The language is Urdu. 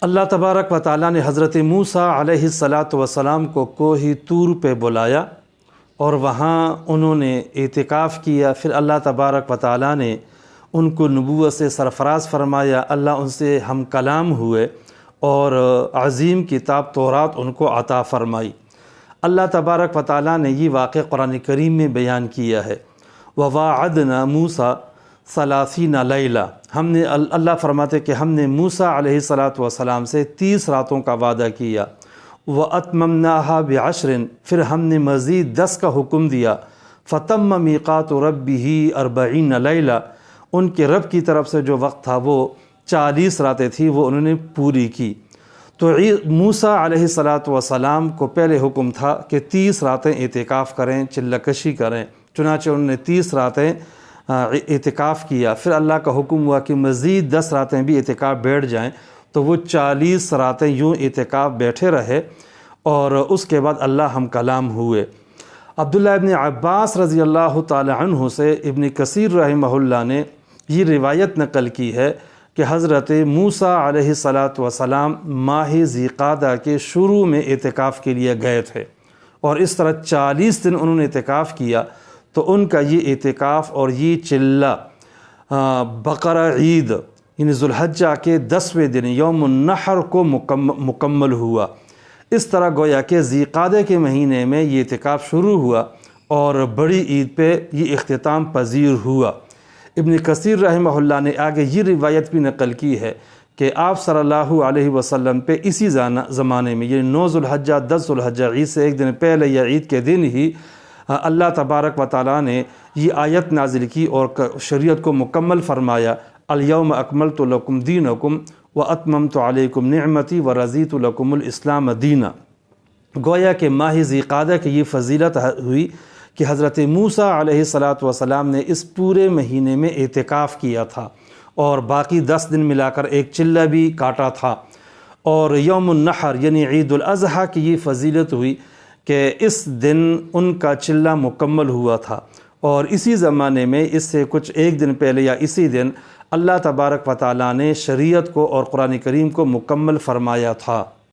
اللہ تبارک و تعالیٰ نے حضرت موسیٰ علیہ السلام کو کوہ طور پہ بلایا اور وہاں انہوں نے اعتکاف کیا۔ پھر اللہ تبارک و تعالیٰ نے ان کو نبوت سے سرفراز فرمایا، اللہ ان سے ہم کلام ہوئے اور عظیم کتاب تورات ان کو عطا فرمائی۔ اللہ تبارک و تعالیٰ نے یہ واقعہ قرآن کریم میں بیان کیا ہے، وَوَاعَدْنَا مُوسَىٰ 30 لیلہ، ہم نے اللہ فرماتے کہ ہم نے موسیٰ علیہ السلام سے 30 راتوں کا وعدہ کیا، وَأَتْمَمْنَاهَا بِعَشْرٍ، پھر ہم نے مزید 10 کا حکم دیا، فَتَمَّ مِيقَاتُ رَبِّهِ 40 لیلہ، ان کے رب کی طرف سے جو وقت تھا وہ 40 راتیں تھی، وہ انہوں نے پوری کی۔ تو موسیٰ علیہ السلام کو پہلے حکم تھا کہ 30 راتیں اعتکاف کریں، چلہ کشی کریں، چنانچہ انہوں نے 30 راتیں اعتکاف کیا۔ پھر اللہ کا حکم ہوا کہ مزید 10 راتیں بھی اعتکاف بیٹھ جائیں، تو وہ 40 راتیں یوں اعتکاف بیٹھے رہے اور اس کے بعد اللہ ہم کلام ہوئے۔ عبداللہ ابن عباس رضی اللہ تعالی عنہ سے ابن کثیر رحمہ اللہ نے یہ روایت نقل کی ہے کہ حضرت موسیٰ علیہ السلام ماہ ذی قعدہ کے شروع میں اعتکاف کے لیے گئے تھے اور اس طرح 40 دن انہوں نے اعتکاف کیا۔ تو ان کا یہ اعتکاف اور یہ چلہ بقرہ عید یعنی ذو الحجہ کے 10ویں دن یوم النحر کو مکمل ہوا۔ اس طرح گویا کہ ذی قعدہ کے مہینے میں یہ اعتکاف شروع ہوا اور بڑی عید پہ یہ اختتام پذیر ہوا۔ ابن کثیر رحمہ اللہ نے آگے یہ روایت بھی نقل کی ہے کہ آپ صلی اللہ علیہ وسلم پہ اسی زمانے میں یعنی 9 ذو الحجہ 10 ذو الحجہ عید سے ایک دن پہلے یا عید کے دن ہی اللہ تبارک و تعالیٰ نے یہ آیت نازل کی اور شریعت کو مکمل فرمایا، الیوم اکملت لکم دینکم واتممت علیکم نعمتی ورضیت لکم الاسلام دینا۔ گویا کہ ماہ ذی قعدہ کی یہ فضیلت ہوئی کہ حضرت موسیٰ علیہ السلام نے اس پورے مہینے میں اعتکاف کیا تھا اور باقی 10 دن ملا کر ایک چلہ بھی کاٹا تھا، اور یوم النحر یعنی عید الاضحیٰ کی یہ فضیلت ہوئی کہ اس دن ان کا چلہ مکمل ہوا تھا، اور اسی زمانے میں اس سے کچھ ایک دن پہلے یا اسی دن اللہ تبارک و تعالیٰ نے شریعت کو اور قرآن کریم کو مکمل فرمایا تھا۔